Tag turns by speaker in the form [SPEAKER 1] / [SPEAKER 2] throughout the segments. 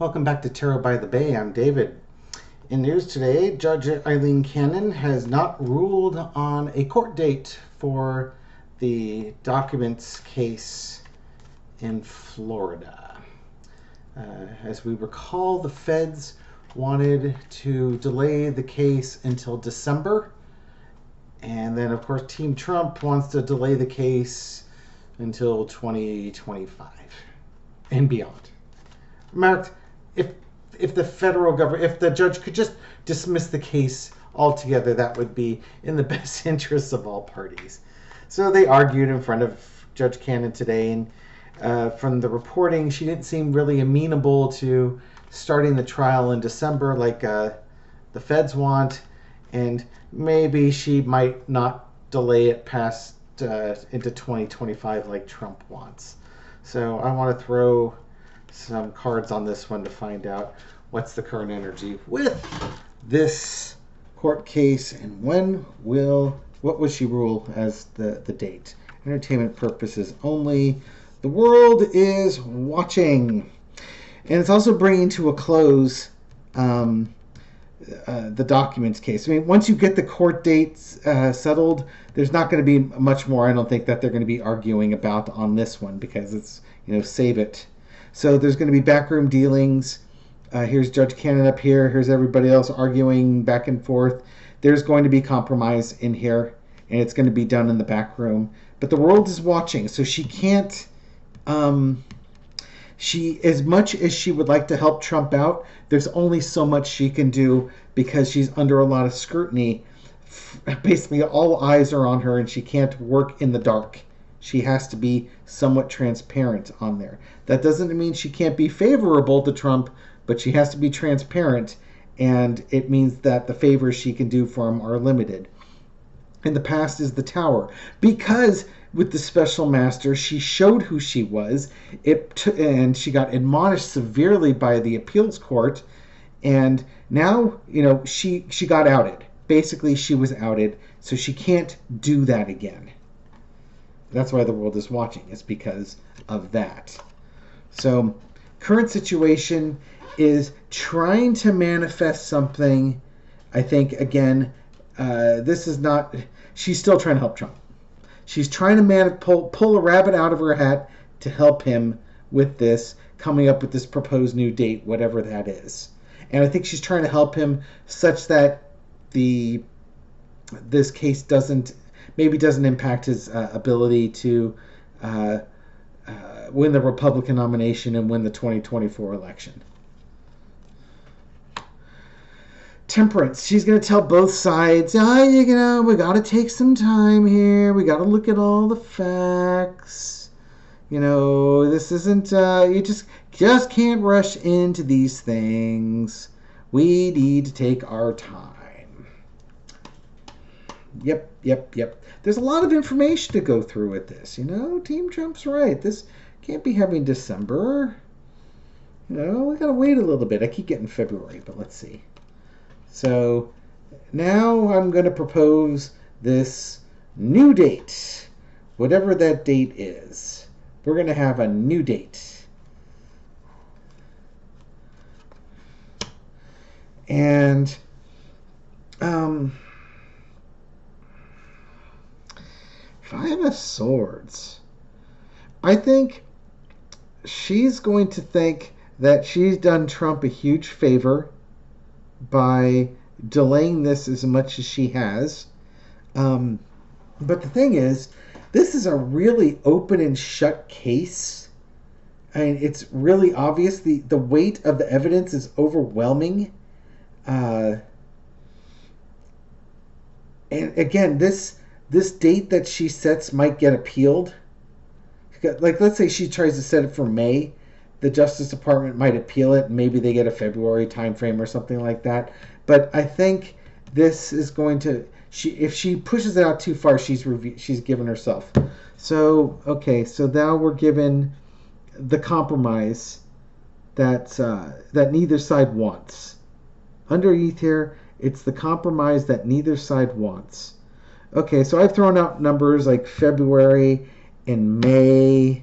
[SPEAKER 1] Welcome back to Tarot by the Bay. I'm David. In news today, Judge Aileen Cannon has not ruled on a court date for the documents case in Florida. As we recall, the feds wanted to delay the case until December. And then, of course, Team Trump wants to delay the case until 2025 and beyond. Marked, if the federal government, if the judge could just dismiss the case altogether, that would be in the best interests of all parties. So they argued in front of Judge Cannon today, and from the reporting, she didn't seem really amenable to starting the trial in December like the feds want, and maybe she might not delay it past into 2025 like Trump wants. So I want to throw some cards on this one to find out what's the current energy with this court case, and what will she rule as the date. Entertainment purposes only. The world is watching, and it's also bringing to a close the documents case. I mean, once you get the court dates settled, there's not going to be much more, I don't think, that they're going to be arguing about on this one, because it's, save it. So there's going to be backroom dealings. Here's Judge Cannon up here. Here's everybody else arguing back and forth. There's going to be compromise in here, and it's going to be done in the back room. But the world is watching, so she can't... as much as she would like to help Trump out, there's only so much she can do because she's under a lot of scrutiny. Basically, all eyes are on her, and she can't work in the dark. She has to be somewhat transparent on there. That doesn't mean she can't be favorable to Trump, but she has to be transparent, and it means that the favors she can do for him are limited. In the past is the Tower. Because with the special master, she showed who she was, and she got admonished severely by the appeals court, and now, she got outed. Basically, she was outed, so she can't do that again. That's why the world is watching. It's because of that. So, current situation is trying to manifest something. I think, again, this is not... She's still trying to help Trump. She's trying to pull a rabbit out of her hat to help him with this, coming up with this proposed new date, whatever that is. And I think she's trying to help him such that this case doesn't impact his ability to win the Republican nomination and win the 2024 election. Temperance. She's going to tell both sides, we got to take some time here. We got to look at all the facts. This isn't, you just can't rush into these things. We need to take our time. Yep. There's a lot of information to go through with this. Team Trump's right. This can't be having December. We got to wait a little bit. I keep getting February, but let's see. So now I'm going to propose this new date. Whatever that date is. We're going to have a new date. And Five of Swords. I think she's going to think that she's done Trump a huge favor by delaying this as much as she has. But the thing is, this is a really open and shut case. I mean, it's really obvious. The weight of the evidence is overwhelming. And again, this date that she sets might get appealed. Like, let's say she tries to set it for May. The Justice Department might appeal it, and maybe they get a February time frame or something like that. But I think this is going to... if she pushes it out too far, she's given herself. So, okay, so now we're given the compromise that neither side wants. Underneath here, it's the compromise that neither side wants. Okay, so I've thrown out numbers like February and May.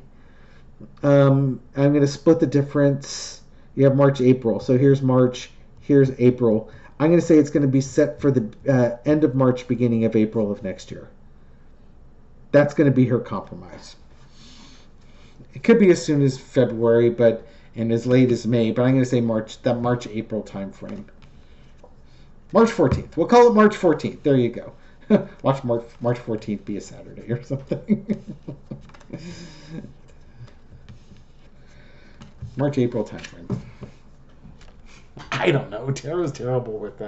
[SPEAKER 1] I'm going to split the difference.
[SPEAKER 2] You have March, April. So here's March, here's April. I'm going to say it's going to be set for the end of March, beginning of April of next year. That's going to be her compromise. It could be as soon as February, and as late as May, but I'm going to say March, April time frame. March 14th. We'll call it March 14th. There you go. Watch March 14th be a Saturday or something. March, April time frame. I don't know. Tara's terrible with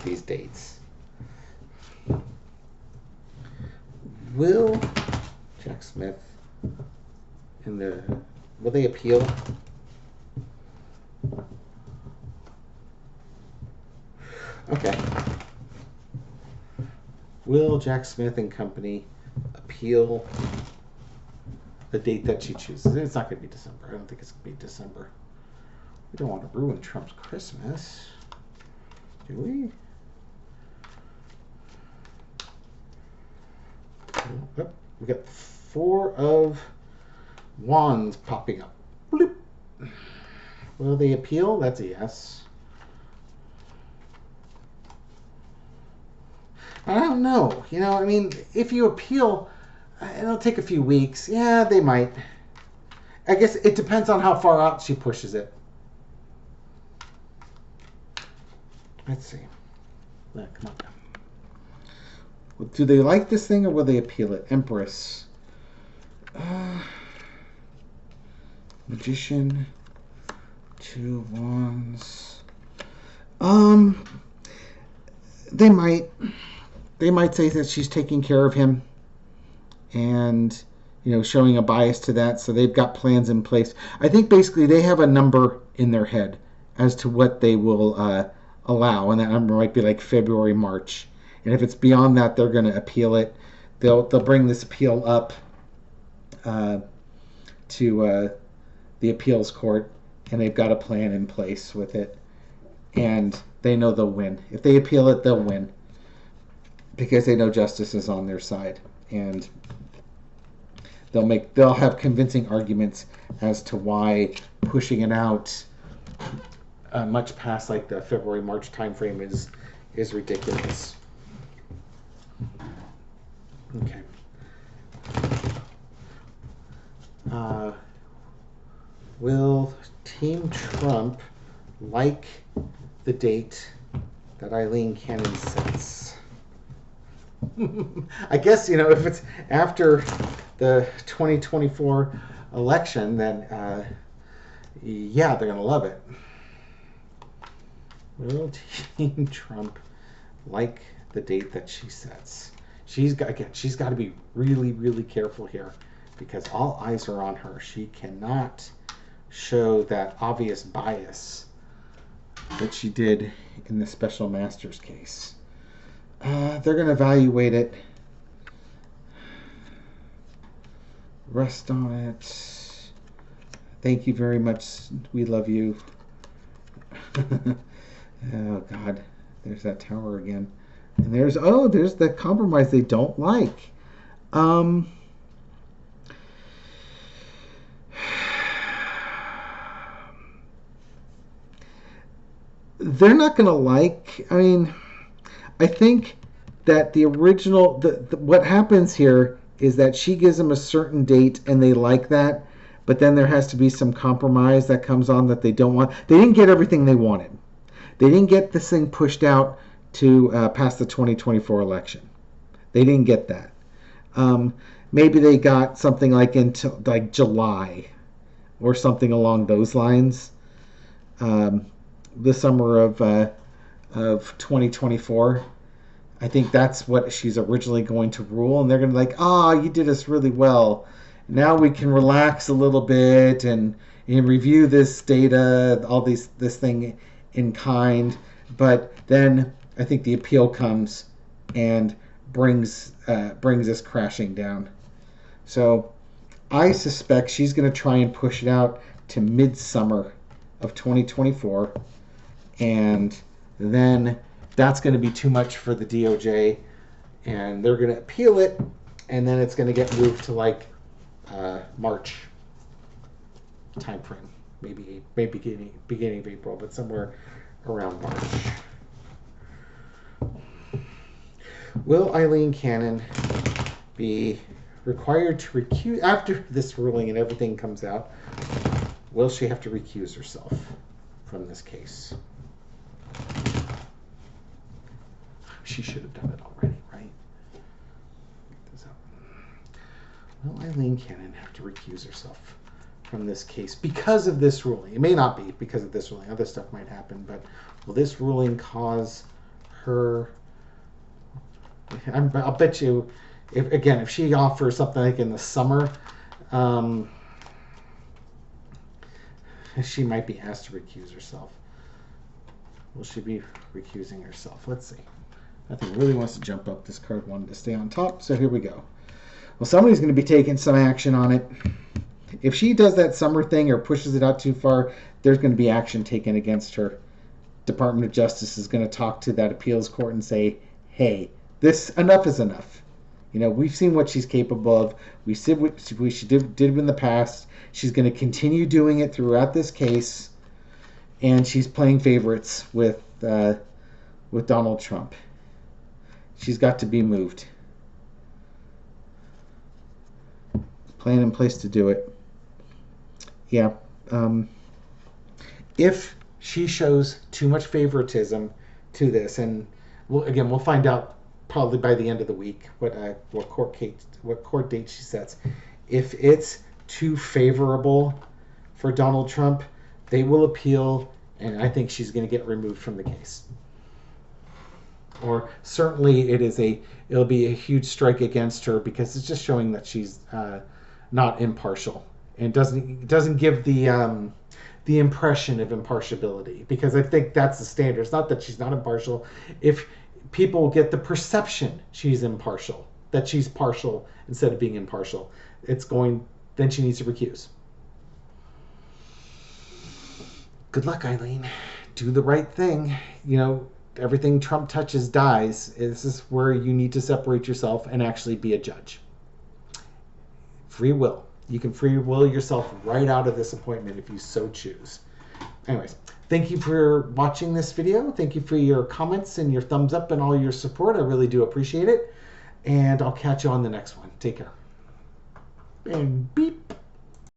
[SPEAKER 2] these dates. Will Jack Smith will they appeal? Okay. Will Jack Smith and Company appeal the date that she chooses? It's not going to be December. I don't think it's going to be December. We don't want to ruin Trump's Christmas, do we? Oh, we got 4 of Wands popping up. Bloop. Will they appeal? That's a yes. I don't know. I mean, if you appeal, it'll take a few weeks. Yeah, they might. I guess it depends on how far out she pushes it. Let's see. Come on. Do they like this thing or will they appeal it? Empress. Magician. 2 Wands. They might say that she's taking care of him and, showing a bias to that. So they've got plans in place. I think basically they have a number in their head as to what they will allow. And that number might be like February, March. And if it's beyond that, they're going to appeal it. They'll bring this appeal up to the appeals court. And they've got a plan in place with it. And they know they'll win. If they appeal it, they'll win. Because they know justice is on their side. And they'll have convincing arguments as to why pushing it out much past like the February, March time frame is ridiculous. Okay. Will Team Trump like the date that Aileen Cannon sets? I guess, if it's after the 2024 election, then yeah, they're going to love it. Will Team Trump like the date that she sets? She's got to be really, really careful here because all eyes are on her. She cannot show that obvious bias that she did in the special master's case. They're going to evaluate it. Rest on it. Thank you very much. We love you. Oh, God. There's that tower again. And there's the compromise they don't like. They're not going to like, I think that the original, what happens here is that she gives them a certain date and they like that, but then there has to be some compromise that comes on that they don't want. They didn't get everything they wanted. They didn't get this thing pushed out to past the 2024 election. They didn't get that. Maybe they got something like into like July or something along those lines. The summer of 2024. I think that's what she's originally going to rule, and they're going to be like, you did us really well. Now we can relax a little bit and review this data, this thing in kind. But then I think the appeal comes and brings us crashing down. So I suspect she's going to try and push it out to midsummer of 2024. And then that's going to be too much for the DOJ, and they're going to appeal it, and then it's going to get moved to March.
[SPEAKER 1] time frame. Maybe beginning of April, but somewhere around March. Will Aileen Cannon be required to recuse after this ruling and everything comes out? Will she have to recuse herself from this case? She should have done it already, right? Will Aileen Cannon have to recuse herself from this case because of this ruling? It may not be because of this ruling. Other stuff might happen, but will this ruling cause her... I'll bet you, if she offers something like in the summer, she might be asked to recuse herself. Will she be recusing herself? Let's see. Nothing really wants to jump up. This card wanted to stay on top, so here we go. Well, somebody's going to be taking some action on it. If she does that summer thing or pushes it out too far, there's going to be action taken against her. Department of Justice is going to talk to that appeals court and say, hey, enough is enough. You know, we've seen what she's capable of. We see what she did in the past. She's going to continue doing it throughout this case, and she's playing favorites with Donald Trump. She's got to be moved. Plan in place to do it. Yeah. If she shows too much favoritism to this, and we'll find out probably by the end of the week what court date she sets. If it's too favorable for Donald Trump, they will appeal, and I think she's going to get removed from the case. Or certainly it'll be a huge strike against her because it's just showing that she's not impartial and doesn't give the impression of impartiality, because I think that's the standard. It's not that she's not impartial. If people get the perception she's impartial, that she's partial instead of being impartial, then she needs to recuse. Good luck, Aileen. Do the right thing. You know, everything Trump touches dies. This is where you need to separate yourself and actually be a judge. Free will. You can free will yourself right out of this appointment if you so choose. Anyways, thank you for watching this video. Thank you for your comments and your thumbs up and all your support. I really do appreciate it. And I'll catch you on the next one. Take care. And beep.